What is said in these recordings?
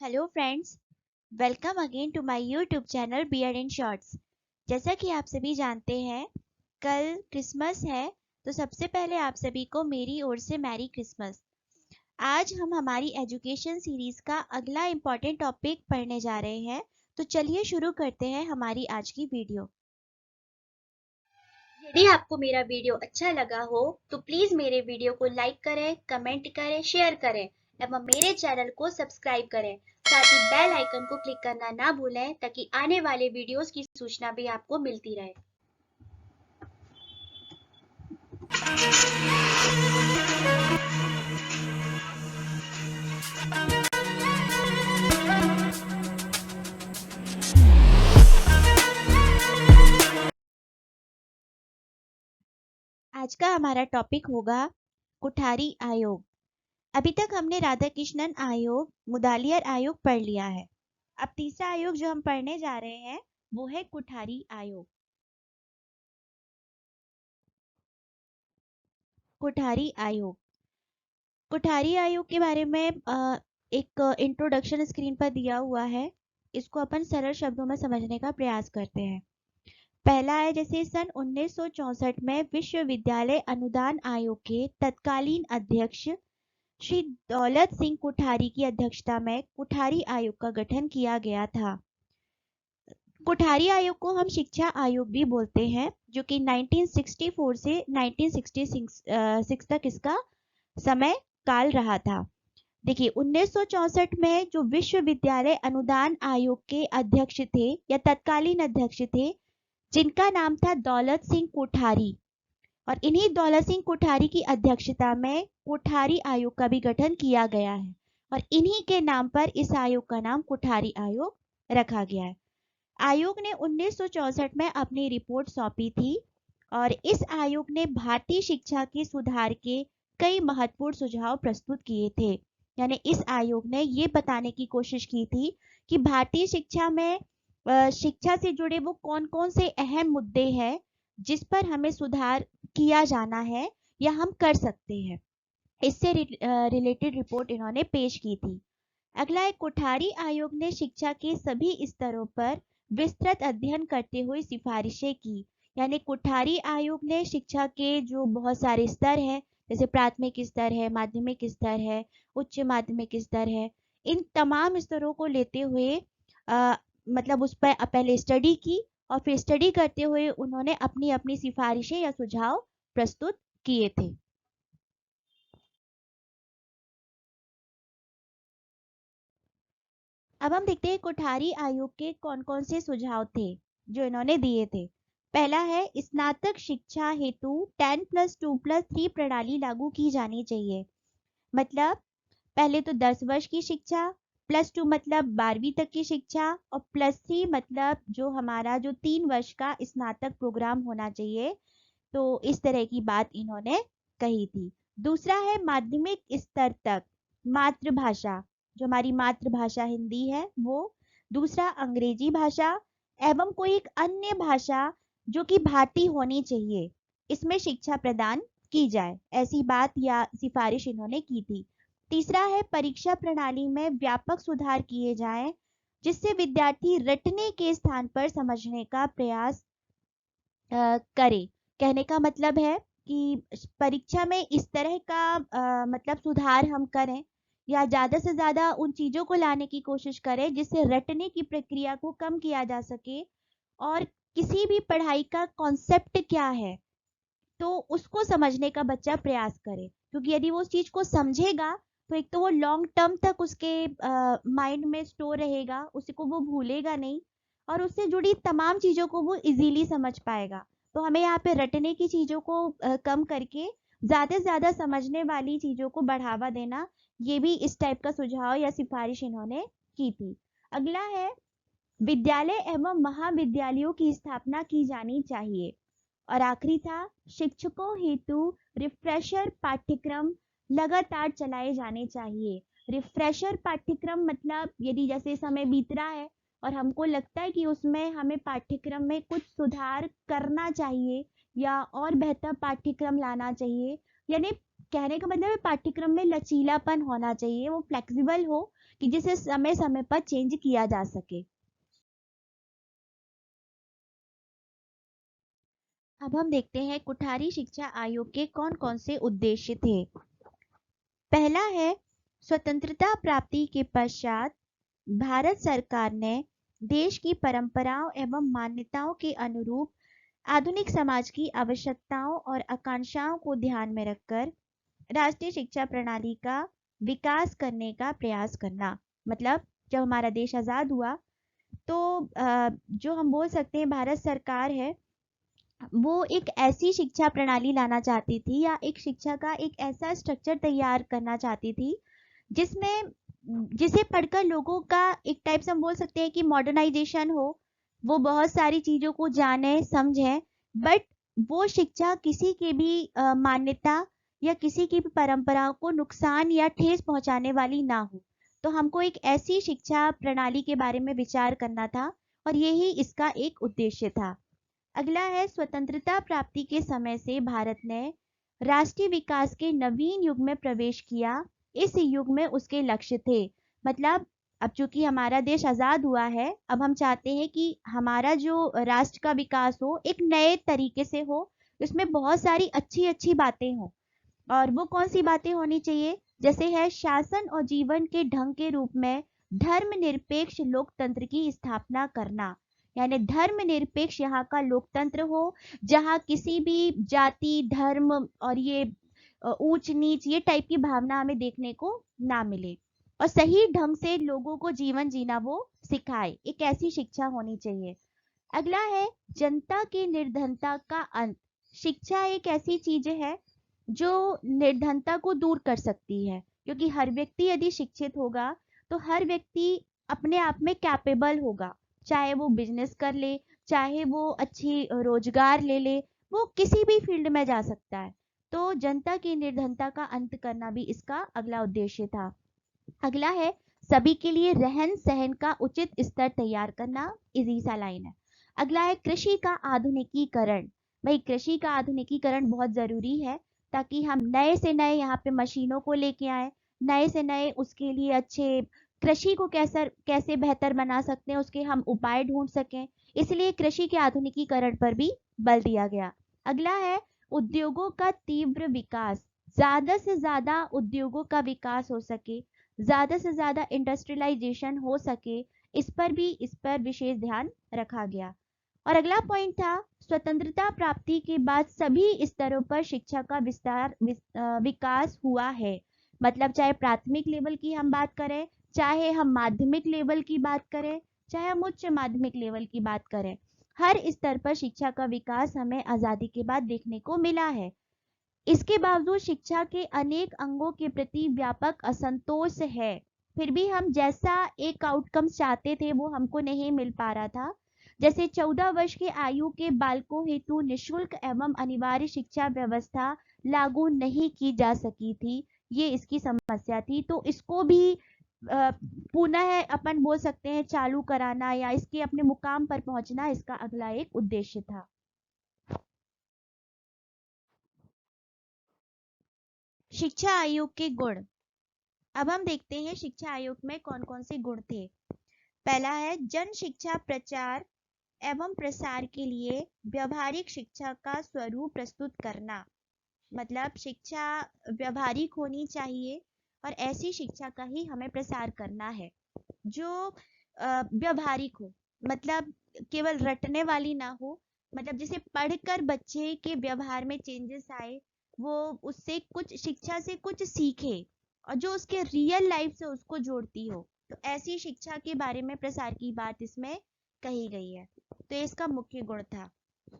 Hello friends, welcome again to my YouTube channel beard in shorts. जैसा कि आप सभी जानते हैं, कल क्रिसमस है, तो सबसे पहले आप सभी को मेरी ओर से मैरी क्रिसमस। आज हम हमारी एजुकेशन सीरीज का अगला इम्पॉर्टेंट टॉपिक पढ़ने जा रहे हैं, तो चलिए शुरू करते हैं हमारी आज की वीडियो। यदि आपको मेरा वीडियो अच्छा लगा हो तो प्लीज मेरे वीडियो को लाइक करें, कमेंट करें, शेयर करें एवं मेरे चैनल को सब्सक्राइब करें। साथ ही बेल आइकन को क्लिक करना ना भूलें ताकि आने वाले वीडियोस की सूचना भी आपको मिलती रहे। आज का हमारा टॉपिक होगा कुठारी आयोग। अभी तक हमने राधा कृष्णन आयोग, मुदालियर आयोग पढ़ लिया है। अब तीसरा आयोग जो हम पढ़ने जा रहे हैं वो है कुठारी आयोग। कुठारी आयोग कुठारी आयोग के बारे में एक इंट्रोडक्शन स्क्रीन पर दिया हुआ है। इसको अपन सरल शब्दों में समझने का प्रयास करते हैं। पहला है, जैसे सन 1964 में विश्वविद्यालय अनुदान आयोग के तत्कालीन अध्यक्ष श्री दौलत सिंह कुठारी की अध्यक्षता में कुठारी आयोग का गठन किया गया था। कुठारी आयोग को हम शिक्षा आयोग भी बोलते हैं, जो कि 1964 से 1966 तक इसका समय काल रहा था। देखिए, 1964 में जो विश्वविद्यालय अनुदान आयोग के अध्यक्ष थे या तत्कालीन अध्यक्ष थे, जिनका नाम था दौलत सिंह कोठारी, और इन्हीं दौलत सिंह कोठारी की अध्यक्षता में कोठारी आयोग का भी गठन किया गया है और इन्हीं के नाम पर इस आयोग का नाम कोठारी आयोग रखा गया है। आयोग ने 1964 में अपनी रिपोर्ट सौंपी थी और इस आयोग ने भारतीय शिक्षा के सुधार के कई महत्वपूर्ण सुझाव प्रस्तुत किए थे। यानी इस आयोग ने ये बताने की कोशिश की थी कि भारतीय शिक्षा में शिक्षा से जुड़े वो कौन कौन से अहम मुद्दे हैं जिस पर हमें सुधार किया जाना है या हम कर सकते हैं। इससे रिलेटेड रिपोर्ट इन्होंने पेश की थी। अगला है, कोठारी आयोग ने शिक्षा के सभी स्तरों पर विस्तृत अध्ययन करते हुए सिफारिशें की। यानी कोठारी आयोग ने शिक्षा के जो बहुत सारे स्तर हैं, जैसे प्राथमिक स्तर है, माध्यमिक स्तर है, उच्च माध्यमिक स्तर है, इन तमाम स्तरों को लेते हुए मतलब उस पर पहले स्टडी की और फिर स्टडी करते हुए उन्होंने अपनी अपनी सिफारिशें या सुझाव प्रस्तुत किए थे। अब हम देखते हैं कोठारी आयोग के कौन कौन से सुझाव थे जो इन्होंने दिए थे। पहला है, स्नातक शिक्षा हेतु 10+2+3 प्रणाली लागू की जानी चाहिए। मतलब पहले तो 10 वर्ष की शिक्षा, +2 मतलब 12वीं तक की शिक्षा और +3 मतलब जो हमारा जो 3 वर्ष का स्नातक प्रोग्राम होना चाहिए। तो इस तरह की बात इन्होंने कही थी। दूसरा है, माध्यमिक स्तर तक मातृभाषा, जो हमारी मातृभाषा हिंदी है वो, दूसरा अंग्रेजी भाषा एवं कोई एक अन्य भाषा जो कि भारतीय होनी चाहिए, इसमें शिक्षा प्रदान की जाए, ऐसी बात या सिफारिश इन्होंने की थी। तीसरा है, परीक्षा प्रणाली में व्यापक सुधार किए जाएं जिससे विद्यार्थी रटने के स्थान पर समझने का प्रयास करे। कहने का मतलब है कि परीक्षा में इस तरह का मतलब सुधार हम करें या ज़्यादा से ज़्यादा उन चीज़ों को लाने की कोशिश करें जिससे रटने की प्रक्रिया को कम किया जा सके और किसी भी पढ़ाई का कॉन्सेप्ट क्या है तो उसको समझने का बच्चा प्रयास करे। क्योंकि यदि वो उस चीज़ को समझेगा तो एक तो वो लॉन्ग टर्म तक उसके माइंड में स्टोर रहेगा, उसको वो भूलेगा नहीं और उससे जुड़ी तमाम चीज़ों को वो इजीली समझ पाएगा। तो हमें यहाँ पे रटने की चीज़ों को कम करके ज़्यादा से ज़्यादा समझने वाली चीज़ों को बढ़ावा देना, ये भी इस टाइप का सुझाव या सिफारिश इन्होंने की थी। अगला है, विद्यालय एवं महाविद्यालयों की स्थापना की जानी चाहिए। और आखिरी था, शिक्षकों हेतु रिफ्रेशर पाठ्यक्रम लगातार चलाए जाने चाहिए। रिफ्रेशर पाठ्यक्रम मतलब यदि जैसे समय बीत रहा है और हमको लगता है कि उसमें हमें पाठ्यक्रम में कुछ सुधार करना चाहिए या और बेहतर पाठ्यक्रम लाना चाहिए, यानी कहने का मतलब है पाठ्यक्रम में लचीलापन होना चाहिए, वो फ्लेक्सिबल हो कि जिसे समय समय पर चेंज किया जा सके। अब हम देखते हैं कुठारी शिक्षा आयोग के कौन कौन से उद्देश्य थे। पहला है, स्वतंत्रता प्राप्ति के पश्चात भारत सरकार ने देश की परंपराओं एवं मान्यताओं के अनुरूप आधुनिक समाज की आवश्यकताओं और आकांक्षाओं को ध्यान में रखकर राष्ट्रीय शिक्षा प्रणाली का विकास करने का प्रयास करना। मतलब जब हमारा देश आज़ाद हुआ तो जो हम बोल सकते हैं भारत सरकार है, वो एक ऐसी शिक्षा प्रणाली लाना चाहती थी या एक शिक्षा का एक ऐसा स्ट्रक्चर तैयार करना चाहती थी जिसमें जिसे पढ़कर लोगों का एक टाइप से हम बोल सकते हैं कि मॉडर्नाइजेशन हो, वो बहुत सारी चीज़ों को जाने समझें, बट वो शिक्षा किसी की भी मान्यता या किसी की भी परंपराओं को नुकसान या ठेस पहुंचाने वाली ना हो। तो हमको एक ऐसी शिक्षा प्रणाली के बारे में विचार करना था और यही इसका एक उद्देश्य था। अगला है, स्वतंत्रता प्राप्ति के समय से भारत ने राष्ट्रीय विकास के नवीन युग में प्रवेश किया। इस युग में उसके लक्ष्य थे, मतलब अब चूंकि हमारा देश आज़ाद हुआ है, अब हम चाहते हैं कि हमारा जो राष्ट्र का विकास हो एक नए तरीके से हो, उसमें बहुत सारी अच्छी अच्छी बातें हों। और वो कौन सी बातें होनी चाहिए, जैसे है शासन और जीवन के ढंग के रूप में धर्मनिरपेक्ष लोकतंत्र की स्थापना करना। यानी धर्मनिरपेक्ष यहाँ का लोकतंत्र हो, जहाँ किसी भी जाति धर्म और ये ऊंच नीच ये टाइप की भावना हमें देखने को ना मिले और सही ढंग से लोगों को जीवन जीना वो सिखाए, एक ऐसी शिक्षा होनी चाहिए। अगला है, जनता की निर्धनता का अंत। शिक्षा एक ऐसी चीज है जो निर्धनता को दूर कर सकती है, क्योंकि हर व्यक्ति यदि शिक्षित होगा तो हर व्यक्ति अपने आप में कैपेबल होगा, चाहे वो बिजनेस कर ले, चाहे वो अच्छी रोजगार ले ले, वो किसी भी फील्ड में जा सकता है। तो जनता की निर्धनता का अंत करना भी इसका अगला उद्देश्य था। अगला है, सभी के लिए रहन सहन का उचित स्तर तैयार करना। इजी सा लाइन है। अगला है, कृषि का आधुनिकीकरण। भाई कृषि का आधुनिकीकरण बहुत जरूरी है ताकि हम नए से नए यहाँ पे मशीनों को लेके आए, नए से नए उसके लिए अच्छे कृषि को कैसे बेहतर बना सकते हैं उसके हम उपाय ढूंढ सकें, इसलिए कृषि के आधुनिकीकरण पर भी बल दिया गया। अगला है, उद्योगों का तीव्र विकास। ज्यादा से ज्यादा उद्योगों का विकास हो सके, ज्यादा से ज्यादा इंडस्ट्रियलाइजेशन हो सके, इस पर विशेष ध्यान रखा गया। और अगला पॉइंट था, स्वतंत्रता प्राप्ति के बाद सभी स्तरों पर शिक्षा का विकास हुआ है। मतलब चाहे प्राथमिक लेवल की हम बात करें, चाहे हम माध्यमिक लेवल की बात करें, चाहे हम उच्च माध्यमिक लेवल की बात करें, हर स्तर पर शिक्षा का विकास हमें आजादी के बाद देखने को मिला है। इसके बावजूद शिक्षा के अनेक अंगों के प्रति व्यापक असंतोष है। फिर भी हम जैसा एक आउटकम चाहते थे वो हमको नहीं मिल पा रहा था। जैसे 14 वर्ष के आयु के बालकों हेतु निशुल्क एवं अनिवार्य शिक्षा व्यवस्था लागू नहीं की जा सकी थी, ये इसकी समस्या थी। तो इसको भी पुनः अपन बोल सकते हैं चालू कराना या इसके अपने मुकाम पर पहुंचना इसका अगला एक उद्देश्य था। शिक्षा आयोग के गुण। अब हम देखते हैं शिक्षा आयोग में कौन कौन से गुण थे। पहला है, जन शिक्षा प्रचार एवं प्रसार के लिए व्यवहारिक शिक्षा का स्वरूप प्रस्तुत करना। मतलब शिक्षा व्यवहारिक होनी चाहिए और ऐसी शिक्षा का ही हमें प्रसार करना है जो व्यवहारिक हो, मतलब केवल रटने वाली ना हो। मतलब जिसे पढ़कर बच्चे के व्यवहार में चेंजेस आए, वो उससे कुछ शिक्षा से कुछ सीखे और जो उसके रियल लाइफ से उसको जोड़ती हो, तो ऐसी शिक्षा के बारे में प्रसार की बात इसमें कही गई है। तो इसका मुख्य गुण था।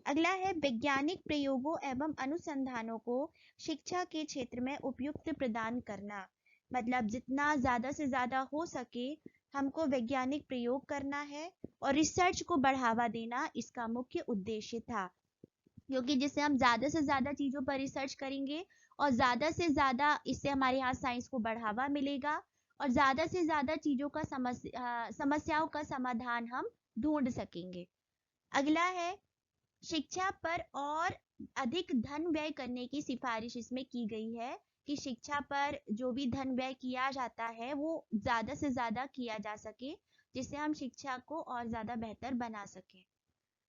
अगला है, वैज्ञानिक प्रयोगों एवं अनुसंधानों को शिक्षा के क्षेत्र में उपयुक्त प्रदान करना। मतलब जितना ज्यादा से ज्यादा हो सके हमको वैज्ञानिक प्रयोग करना है और रिसर्च को बढ़ावा देना इसका मुख्य उद्देश्य था, क्योंकि जिससे हम ज्यादा से ज्यादा चीजों पर रिसर्च करेंगे और ज्यादा से ज्यादा इससे हमारे यहाँ साइंस को बढ़ावा मिलेगा और ज्यादा से ज्यादा चीजों का समस्याओं का समाधान हम ढूंढ सकेंगे। अगला है, शिक्षा पर और अधिक धन व्यय करने की सिफारिश इसमें की गई है कि शिक्षा पर जो भी धन व्यय किया जाता है वो ज़्यादा से ज़्यादा किया जा सके, जिससे हम शिक्षा को और ज़्यादा बेहतर बना सकें।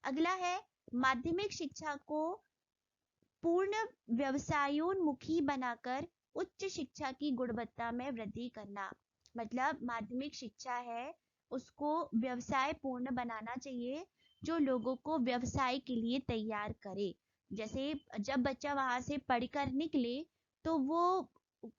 अगला है माध्यमिक शिक्षा को पूर्ण व्यवसायोन्मुखी बनाकर उच्च शिक्षा की गुणवत्ता में वृद्धि करना। मतलब माध्यमिक शिक्षा है उसको व्यवसाय पूर्ण बनाना चाहिए, जो लोगों को व्यवसाय के लिए तैयार करे। जैसे जब बच्चा वहां से पढ़कर निकले तो वो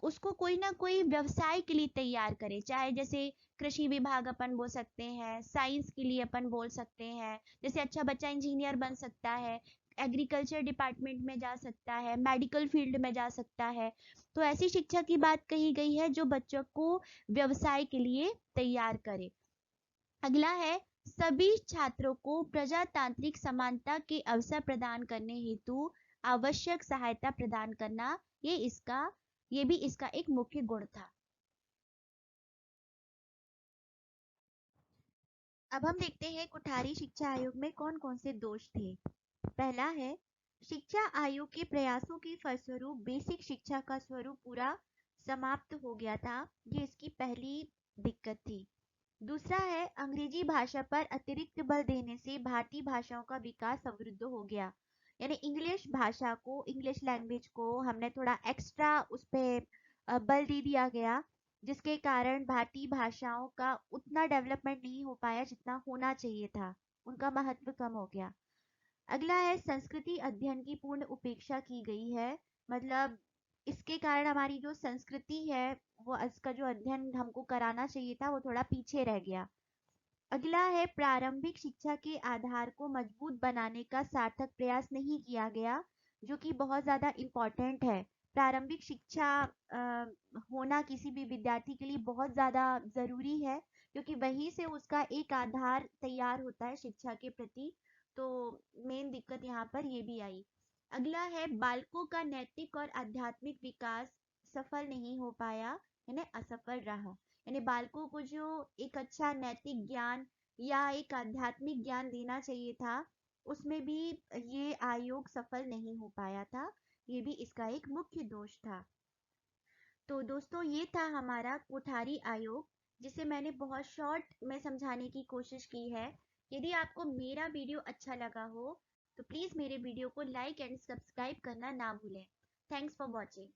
उसको कोई ना कोई व्यवसाय के लिए तैयार करे, चाहे जैसे कृषि विभाग अपन बोल सकते हैं, साइंस के लिए अपन बोल सकते हैं, जैसे अच्छा बच्चा इंजीनियर बन सकता है, एग्रीकल्चर डिपार्टमेंट में जा सकता है, मेडिकल फील्ड में जा सकता है। तो ऐसी शिक्षा की बात कही गई है जो बच्चों को व्यवसाय के लिए तैयार करे। अगला है सभी छात्रों को प्रजातांत्रिक समानता के अवसर प्रदान करने हेतु आवश्यक सहायता प्रदान करना। ये भी इसका एक मुख्य गुण था। अब हम देखते हैं कोठारी शिक्षा आयोग में कौन कौन से दोष थे। पहला है शिक्षा आयोग के प्रयासों के फलस्वरूप बेसिक शिक्षा का स्वरूप पूरा समाप्त हो गया था। ये इसकी पहली दिक्कत थी। दूसरा है अंग्रेजी भाषा पर अतिरिक्त बल देने से भारतीय भाषाओं का विकास अवरुद्ध हो गया। यानी इंग्लिश भाषा को, इंग्लिश लैंग्वेज को हमने थोड़ा एक्स्ट्रा उस पर बल दे दिया गया, जिसके कारण भारतीय भाषाओं का उतना डेवलपमेंट नहीं हो पाया जितना होना चाहिए था, उनका महत्व कम हो गया। अगला है संस्कृति अध्ययन की पूर्ण उपेक्षा की गई है। मतलब इसके कारण हमारी जो संस्कृति है वो इसका जो अध्ययन हमको कराना चाहिए था वो थोड़ा पीछे रह गया। अगला है प्रारंभिक शिक्षा के आधार को मजबूत बनाने का सार्थक प्रयास नहीं किया गया, जो कि बहुत ज़्यादा इम्पोर्टेंट है। प्रारंभिक शिक्षा होना किसी भी विद्यार्थी के लिए बहुत ज़्यादा ज़रूरी है, क्योंकि वहीं से उसका एक आधार तैयार होता है शिक्षा के प्रति। तो मेन दिक्कत यहाँ पर ये भी आई। अगला है बालकों का नैतिक और आध्यात्मिक विकास सफल नहीं हो पाया, यानी असफल रहा। यानी बालकों को जो एक अच्छा नैतिक ज्ञान या एक आध्यात्मिक ज्ञान देना चाहिए था, उसमें भी ये आयोग सफल नहीं हो पाया था। ये भी इसका एक मुख्य दोष था। तो दोस्तों ये था हमारा कोठारी आयोग, जिसे मैंने बहुत शॉर्ट में समझाने की कोशिश की है। यदि आपको मेरा वीडियो अच्छा लगा हो तो प्लीज़ मेरे वीडियो को लाइक एंड सब्सक्राइब करना ना भूलें। Thanks for watching.